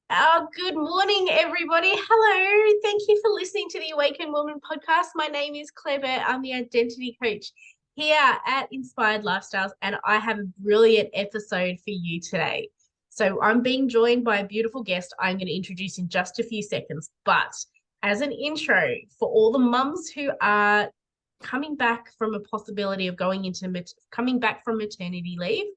Good morning, everybody. Hello. Thank you for listening to the Awakened Woman podcast. My name is Claire Burt. I'm the identity coach here at Inspired Lifestyles, and I have a brilliant episode for you today. So, I'm being joined by a beautiful guest I'm going to introduce in just a few seconds. But as an intro for all the mums who are coming back from a possibility of coming back from maternity leave,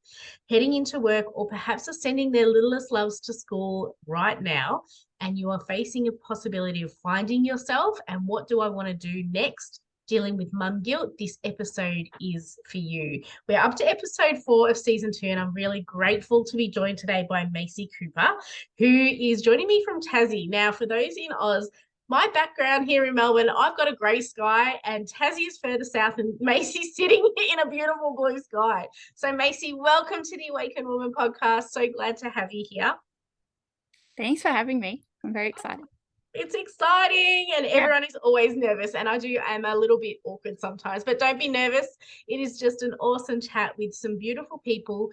heading into work, or perhaps are sending their littlest loves to school right now, and you are facing a possibility of finding yourself and what do I want to do next, dealing with mum guilt, this episode is for you. We're up to episode 4 of season 2, and I'm really grateful to be joined today by Macey Cooper, who is joining me from Tassie. Now, for those in Oz, my background here in Melbourne, I've got a grey sky, and Tassie is further south, and Macey's sitting in a beautiful blue sky. So, Macey, welcome to the Awakened Woman podcast. So glad to have you here. Thanks for having me. I'm very excited. It's exciting, and everyone is always nervous, and I'm a little bit awkward sometimes, but don't be nervous. It is just an awesome chat with some beautiful people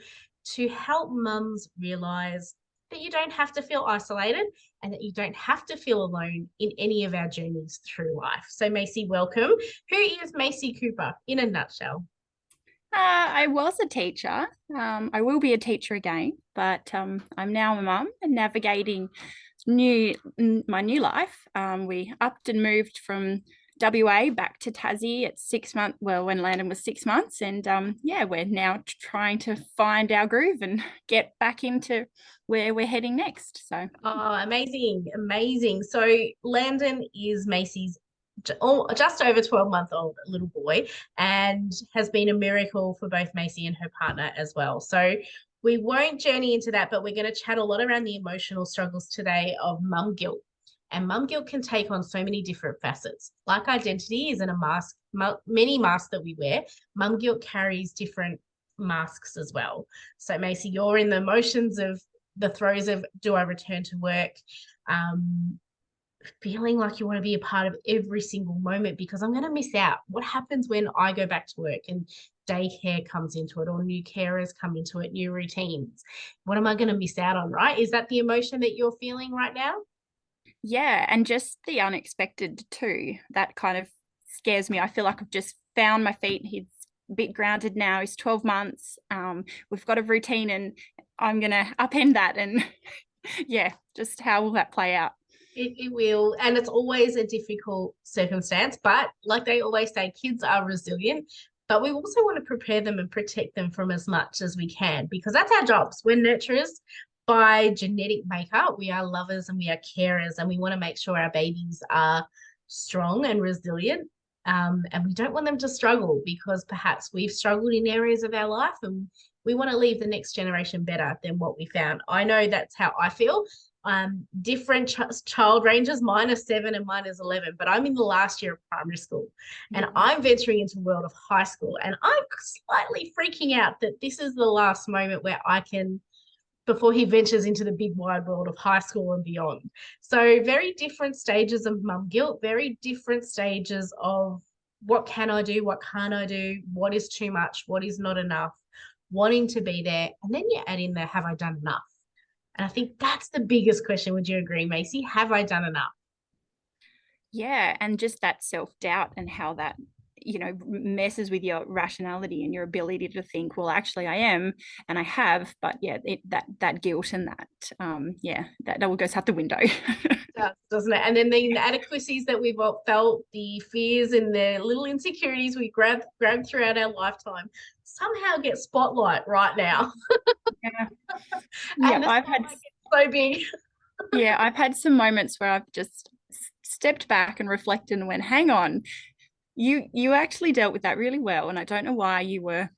to help mums realize that you don't have to feel isolated and that you don't have to feel alone in any of our journeys through life. So, Macey, welcome. Who is Macey Cooper in a nutshell? I was a teacher. I will be a teacher again, but I'm now a mum and navigating my new life. We upped and moved from WA back to Tassie at 6 months. Well, when Landon was 6 months, and we're now trying to find our groove and get back into where we're heading next. So, amazing, amazing. So, Landon is Macey's just over 12-month-old little boy, and has been a miracle for both Macey and her partner as well. So we won't journey into that, but we're going to chat a lot around the emotional struggles today of mum guilt. And mum guilt can take on so many different facets. Like identity isn't a mask, many masks that we wear. Mum guilt carries different masks as well. So, Macey, you're in the emotions of the throes of, do I return to work? Feeling like you want to be a part of every single moment because I'm going to miss out. What happens when I go back to work and daycare comes into it, or new carers come into it, new routines? What am I going to miss out on, right? Is that the emotion that you're feeling right now? yeah, and just the unexpected too. That kind of scares me. I feel like I've just found my feet. He's a bit grounded now. He's 12 months. We've got a routine, and I'm going to upend that. And yeah, just how will that play out? It will. And it's always a difficult circumstance. But like they always say, kids are resilient. But we also want to prepare them and protect them from as much as we can, because that's our jobs. We're nurturers by genetic makeup. We are lovers and we are carers, and we want to make sure our babies are strong and resilient. And we don't want them to struggle because perhaps we've struggled in areas of our life, and we want to leave the next generation better than what we found. I know that's how I feel. Different child ranges. Mine are 7 and mine is 11, but I'm in the last year of primary school, and I'm venturing into the world of high school, and I'm slightly freaking out that this is the last moment where I can, before he ventures into the big wide world of high school and beyond. So very different stages of mum guilt, very different stages of what can I do, what can't I do, what is too much, what is not enough, wanting to be there. And then you add in the, have I done enough? And I think that's the biggest question. Would you agree, Macey? Have I done enough? Yeah, and just that self-doubt and how that messes with your rationality and your ability to think, well, actually I am and I have, but yeah, that guilt and that all goes out the window. Doesn't it? And then the inadequacies that we've all felt, the fears and the little insecurities we grabbed throughout our lifetime somehow get spotlight right now. Yeah, And the I've had spotlight gets so big. I've had some moments where I've just stepped back and reflected and went, hang on, you actually dealt with that really well, and I don't know why you were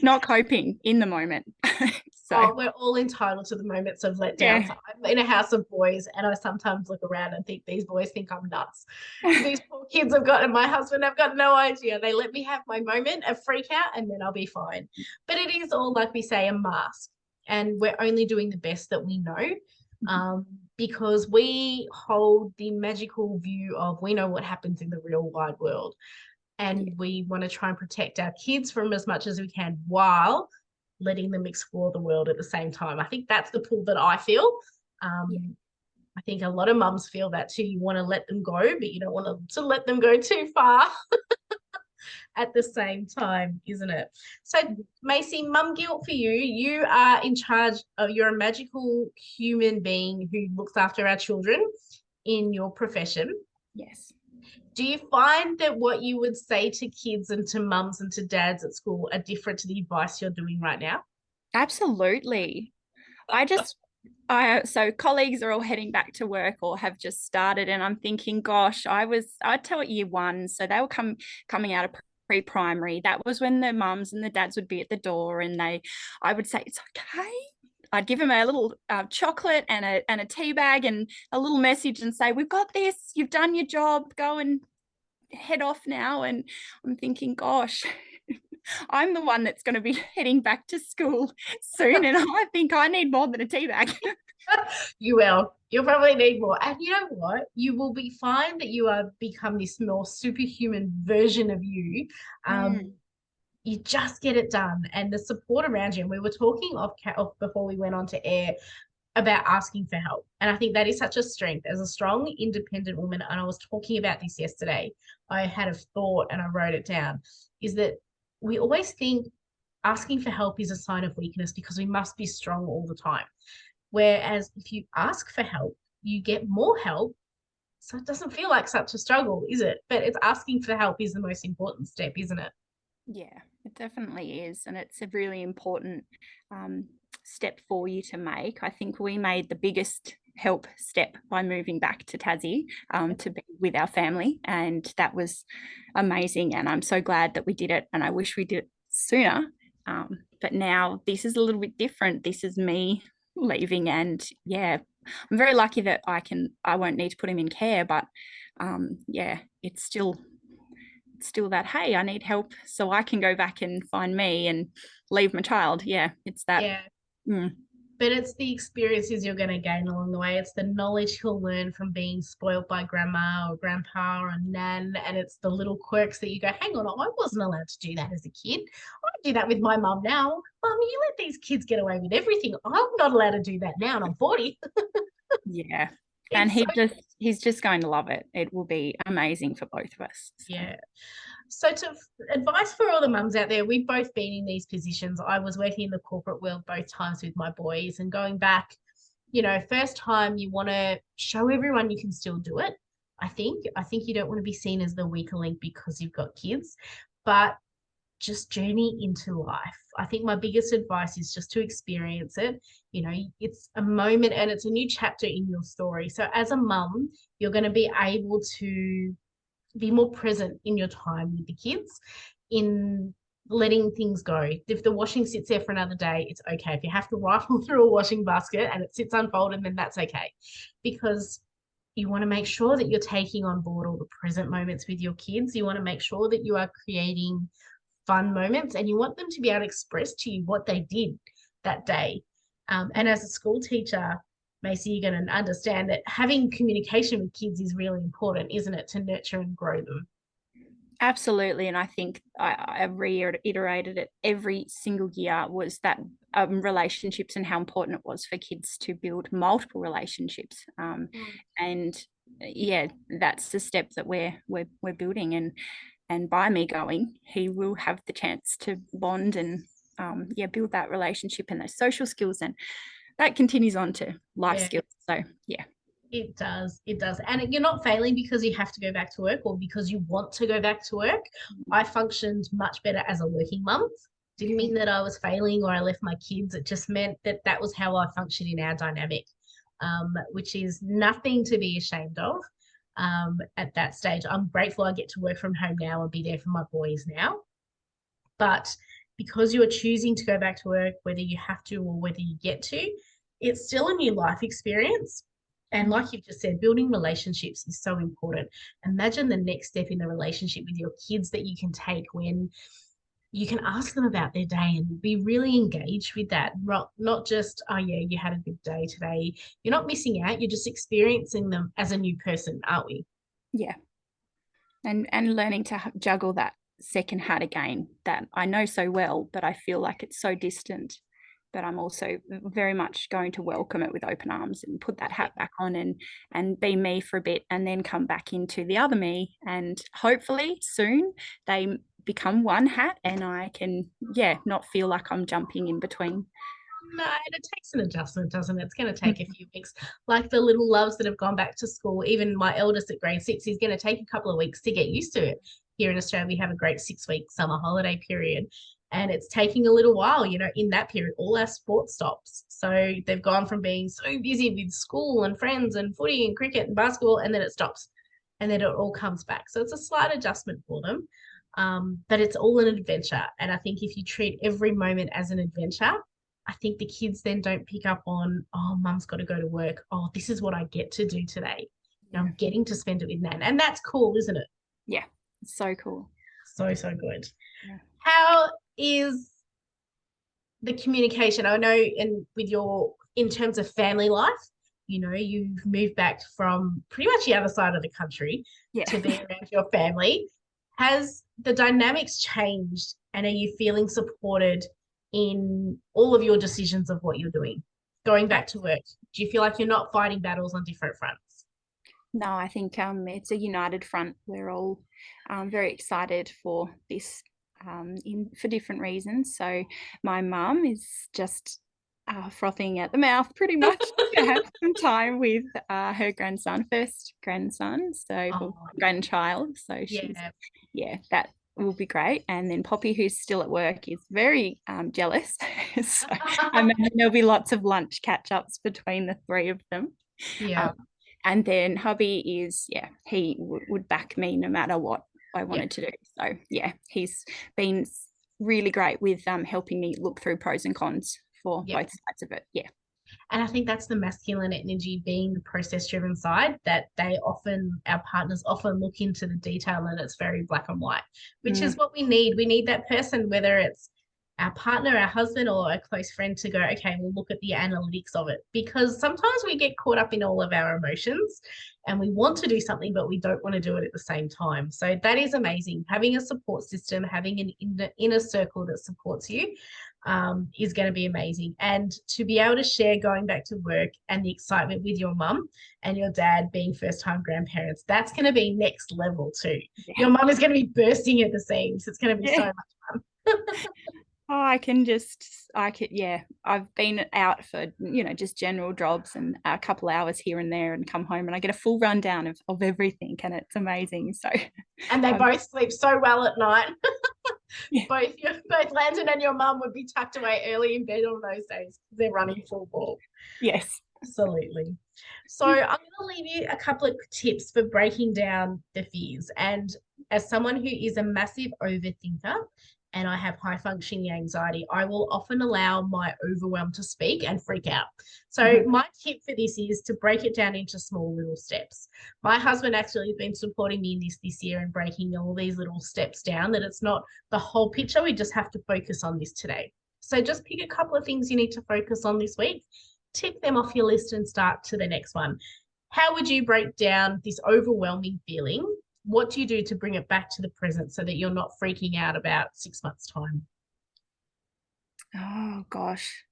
not coping in the moment. Oh, we're all entitled to the moments of letdown. Yeah. So I'm in a house of boys, and I sometimes look around and think these boys think I'm nuts. These poor kids have got, and my husband have got no idea. They let me have my moment of freak out, and then I'll be fine. But it is all, like we say, a mask, and we're only doing the best that we know. Because we hold the magical view of, we know what happens in the real wide world, and we want to try and protect our kids from as much as we can while letting them explore the world at the same time. I think that's the pull that I feel. Yeah. I think a lot of mums feel that too. You want to let them go, but you don't want to let them go too far at the same time, isn't it? So, Macey, mum guilt for you. You are in charge of, you're a magical human being who looks after our children in your profession. Yes. Do you find that what you would say to kids and to mums and to dads at school are different to the advice you're doing right now? Absolutely. I just so colleagues are all heading back to work or have just started, and I'm thinking, gosh, I taught year one, so they were coming out of pre-primary. That was when the mums and the dads would be at the door, and I would say, it's okay. I'd give them a little chocolate and a tea bag and a little message and say, we've got this, you've done your job, go and head off now. And I'm thinking, gosh, I'm the one that's going to be heading back to school soon, and I think I need more than a tea bag. You will. You'll probably need more. And you know what? You will be fine that you are become this more superhuman version of you. Mm. You just get it done. And the support around you. And we were talking off before we went on to air about asking for help. And I think that is such a strength as a strong, independent woman. And I was talking about this yesterday. I had a thought and I wrote it down, is that we always think asking for help is a sign of weakness because we must be strong all the time. Whereas if you ask for help, you get more help. So it doesn't feel like such a struggle, is it? But it's asking for help is the most important step, isn't it? Yeah, it definitely is. And it's a really important step for you to make. I think we made the biggest help step by moving back to Tassie to be with our family. And that was amazing. And I'm so glad that we did it. And I wish we did it sooner. But now this is a little bit different. This is me leaving. And yeah, I'm very lucky that I won't need to put him in care. But yeah, it's still that, hey, I need help so I can go back and find me and leave my child. Yeah, it's that. Yeah. Mm. But it's the experiences you're going to gain along the way. It's the knowledge he'll learn from being spoiled by grandma or grandpa or nan. And it's the little quirks that you go, hang on, I wasn't allowed to do that as a kid. I do that with my mum now. Mum, you let these kids get away with everything. I'm not allowed to do that now, and I'm 40. Yeah. And It's so, he's just going to love it. It will be amazing for both of us. So. yeah. So, to advice for all the mums out there, we've both been in these positions. I was working in the corporate world both times with my boys, and going back, first time you want to show everyone you can still do it. I think you don't want to be seen as the weaker link because you've got kids, but just journey into life. I think my biggest advice is just to experience it. It's a moment and it's a new chapter in your story. So as a mum, you're going to be able to be more present in your time with the kids, in letting things go. If the washing sits there for another day, it's okay. If you have to rifle through a washing basket and it sits unfolded, then that's okay. Because you want to make sure that you're taking on board all the present moments with your kids. You want to make sure that you are creating fun moments and you want them to be able to express to you what they did that day. And as a school teacher, Macey, you're going to understand that having communication with kids is really important, isn't it, to nurture and grow them? Absolutely. And I think I reiterated it every single year was that relationships and how important it was for kids to build multiple relationships. And yeah, that's the step that we're building. And by me going, he will have the chance to bond and build that relationship and those social skills, and that continues on to life Yeah. skills. So yeah. It does. It does. And you're not failing because you have to go back to work or because you want to go back to work. I functioned much better as a working mum. Didn't mean that I was failing or I left my kids. It just meant that that was how I functioned in our dynamic, which is nothing to be ashamed of at that stage. I'm grateful I get to work from home now and be there for my boys now. But because you are choosing to go back to work, whether you have to or whether you get to, it's still a new life experience. And like you've just said, building relationships is so important. Imagine the next step in the relationship with your kids that you can take when you can ask them about their day and be really engaged with that. Not just, oh, yeah, you had a good day today. You're not missing out. You're just experiencing them as a new person, aren't we? Yeah. And learning to juggle that second hat again that I know so well, but I feel like it's so distant. but I'm also very much going to welcome it with open arms and put that hat back on and be me for a bit, and then come back into the other me. And hopefully soon they become one hat and I can, not feel like I'm jumping in between. No, and it takes an adjustment, doesn't it? It's going to take a few weeks. Like the little loves that have gone back to school, even my eldest at grade 6, is going to take a couple of weeks to get used to it. Here in Australia, we have a great 6-week summer holiday period, and it's taking a little while. In that period, all our sport stops. So they've gone from being so busy with school and friends and footy and cricket and basketball, and then it stops, and then it all comes back. So it's a slight adjustment for them. But it's all an adventure. And I think if you treat every moment as an adventure, I think the kids then don't pick up on, oh, mum's got to go to work. Oh, this is what I get to do today. I'm getting to spend it with Nan. And that's cool, isn't it? Yeah, it's so cool. So, so good. Yeah. How is the communication? I know in terms of family life, you've moved back from pretty much the other side of the country to be around your family. Has the dynamics changed, and are you feeling supported in all of your decisions of what you're doing? Going back to work, do you feel like you're not fighting battles on different fronts? No, I think it's a united front. We're all very excited for this for different reasons. So my mum is just frothing at the mouth pretty much to have some time with her first grandson, so grandchild. So she's, that will be great. And then Poppy, who's still at work, is very jealous. So I imagine there'll be lots of lunch catch-ups between the three of them. Yeah. And then hubby is, he would back me no matter what I wanted to do. So he's been really great with helping me look through pros and cons for both sides of it. Yeah. And I think that's the masculine energy, being the process-driven side, that our partners often look into the detail, and it's very black and white, which is what we need. We need that person, whether it's our partner, our husband, or a close friend, to go, okay, we'll look at the analytics of it. Because sometimes we get caught up in all of our emotions and we want to do something, but we don't want to do it at the same time. So that is amazing. Having a support system, having an inner circle that supports you is going to be amazing. And to be able to share going back to work and the excitement with your mum and your dad being first-time grandparents, that's going to be next level too. Yeah. Your mum is going to be bursting at the seams. It's going to be so much fun. I've been out for, just general jobs and a couple hours here and there, and come home and I get a full rundown of everything, and it's amazing. So, and they both sleep so well at night. Both Landon and your mum would be tucked away early in bed on those days because they're running full ball. Yes. Absolutely. So I'm going to leave you a couple of tips for breaking down the fears. And as someone who is a massive overthinker, and I have high functioning anxiety, I will often allow my overwhelm to speak and freak out. So my tip for this is to break it down into small little steps. My husband actually has been supporting me in this year and breaking all these little steps down, that it's not the whole picture. We just have to focus on this today. So just pick a couple of things you need to focus on this week, tick them off your list and start to the next one. How would you break down this overwhelming feeling? What do you do to bring it back to the present so that you're not freaking out about 6 months' time? Oh, gosh.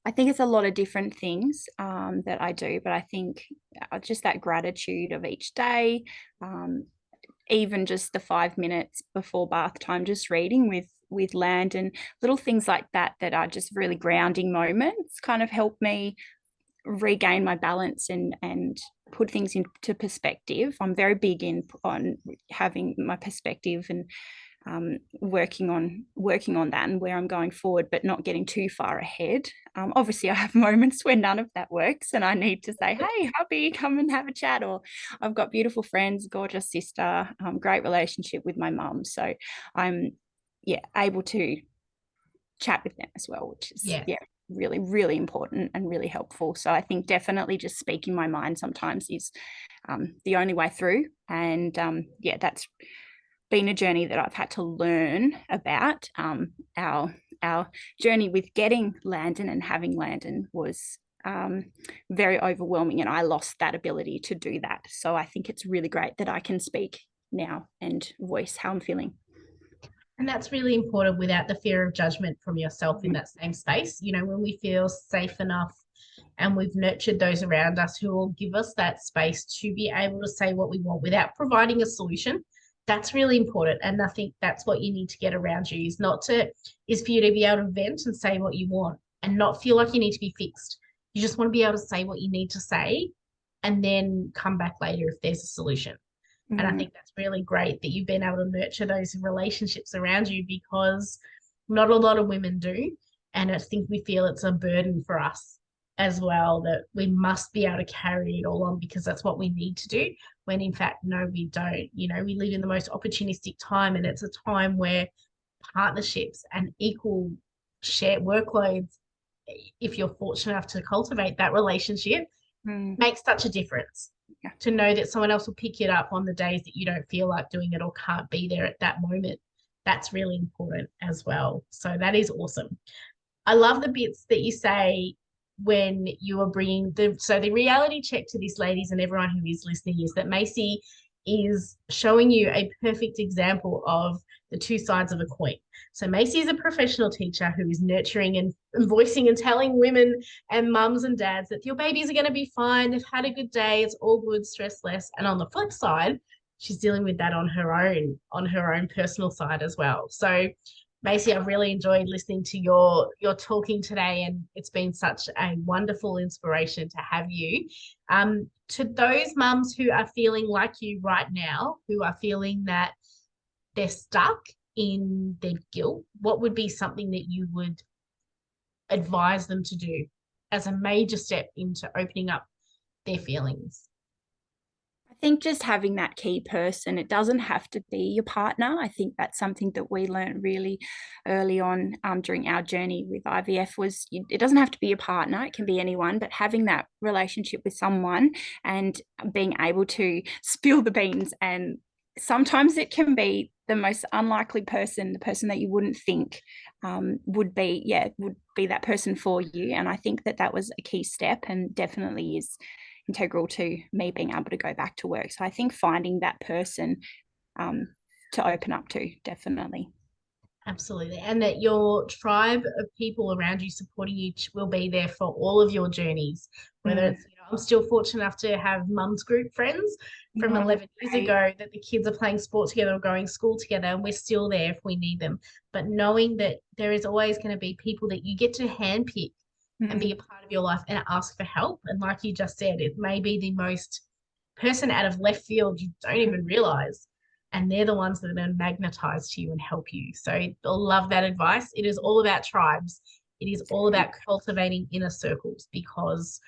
I think it's a lot of different things that I do, but I think just that gratitude of each day, even just the 5 minutes before bath time, just reading with Land, and little things like that are just really grounding moments, kind of help me regain my balance and put things into perspective. I'm very big on having my perspective and working on that and where I'm going forward, but not getting too far ahead. Obviously I have moments where none of that works and I need to say, hey hubby, come and have a chat. Or I've got beautiful friends, gorgeous sister, great relationship with my mum, so I'm able to chat with them as well, which is really, really important and really helpful. So I think definitely just speaking my mind sometimes is the only way through. And that's been a journey that I've had to learn about. Our journey with getting Landon and having Landon was very overwhelming, and I lost that ability to do that. So I think it's really great that I can speak now and voice how I'm feeling. And that's really important without the fear of judgment from yourself in that same space. You know, when we feel safe enough and we've nurtured those around us who will give us that space to be able to say what we want without providing a solution, that's really important. And I think that's what you need to get around you, is for you to be able to vent and say what you want and not feel like you need to be fixed. You just want to be able to say what you need to say and then come back later if there's a solution. And I think that's really great that you've been able to nurture those relationships around you, because not a lot of women do. And I think we feel it's a burden for us as well, that we must be able to carry it all on because that's what we need to do. When in fact, no, we don't. You know, we live in the most opportunistic time, and it's a time where partnerships and equal shared workloads, if you're fortunate enough to cultivate that relationship, makes such a difference. Yeah. To know that someone else will pick it up on the days that you don't feel like doing it or can't be there at that moment. That's really important as well. So that is awesome. I love the bits that you say when you are bringing the reality check to this, ladies, and everyone who is listening, is that Macey is showing you a perfect example of the two sides of a coin. So Macey is a professional teacher who is nurturing and voicing and telling women and mums and dads that your babies are going to be fine. They've had a good day. It's all good, stress less. And on the flip side, she's dealing with that on her own personal side as well. So Macey, I've really enjoyed listening to your talking today, and it's been such a wonderful inspiration to have you. To those mums who are feeling like you right now, who are feeling that they're stuck in their guilt, what would be something that you would advise them to do as a major step into opening up their feelings? I think just having that key person, it doesn't have to be your partner. I think that's something that we learned really early on during our journey with IVF was it doesn't have to be your partner. It can be anyone, but having that relationship with someone and being able to spill the beans. And sometimes it can be the most unlikely person, the person that you wouldn't think would be that person for you. And I think that was a key step, and definitely is integral to me being able to go back to work. So I think finding that person to open up to, definitely. Absolutely. And that your tribe of people around you supporting you will be there for all of your journeys, whether it's, I'm still fortunate enough to have mums group friends from 11 years ago that the kids are playing sport together or going to school together, and we're still there if we need them. But knowing that there is always going to be people that you get to handpick and be a part of your life and ask for help. And like you just said, it may be the most person out of left field you don't even realize. And they're the ones that are then magnetized to you and help you. So I love that advice. It is all about tribes. It is all about cultivating inner circles, because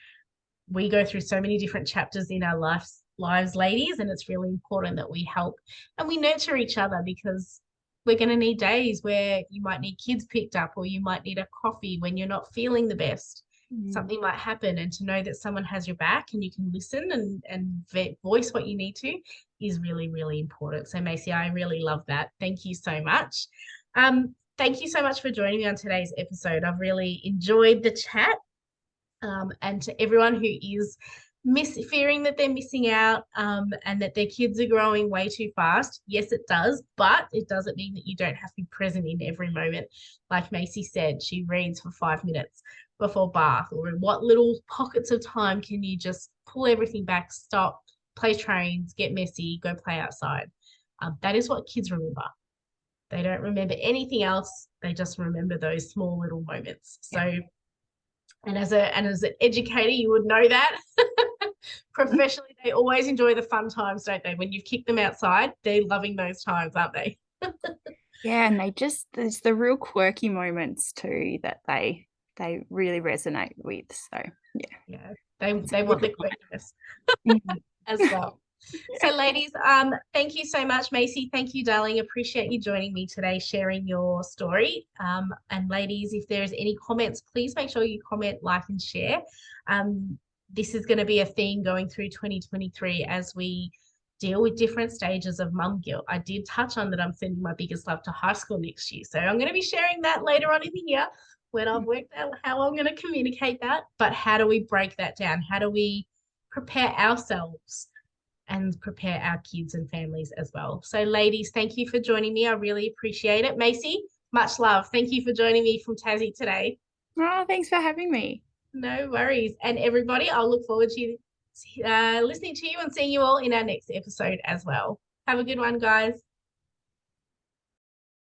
we go through so many different chapters in our lives, ladies, and it's really important that we help and we nurture each other, because we're going to need days where you might need kids picked up, or you might need a coffee when you're not feeling the best. Something might happen, and to know that someone has your back and you can listen and voice what you need to is really, really important. So Macey, I really love that. Thank you so much. Thank you so much for joining me on today's episode. I've really enjoyed the chat. And to everyone who is fearing that they're missing out and that their kids are growing way too fast, yes, it does, but it doesn't mean that you don't have to be present in every moment. Like Macey said, she reads for 5 minutes before bath, or in what little pockets of time can you just pull everything back, stop, play trains, get messy, go play outside. That is what kids remember. They don't remember anything else. They just remember those small little moments. So, and as an educator, you would know that. Professionally, they always enjoy the fun times, don't they? When you've kicked them outside, they're loving those times, aren't they? Yeah, and there's the real quirky moments too that they really resonate with. So yeah, they want the quirkiness as well. So ladies, thank you so much. Macey, thank you, darling. Appreciate you joining me today, sharing your story. And ladies, if there's any comments, please make sure you comment, like, and share. This is going to be a theme going through 2023 as we deal with different stages of mum guilt. I did touch on that I'm sending my biggest love to high school next year. So I'm going to be sharing that later on in the year when I've worked out how I'm going to communicate that. But how do we break that down? How do we prepare ourselves and prepare our kids and families as well. So ladies, thank you for joining me. I really appreciate it. Macey, much love. Thank you for joining me from Tassie today. Oh, thanks for having me. No worries. And everybody, I'll look forward to listening to you and seeing you all in our next episode as well. Have a good one, guys.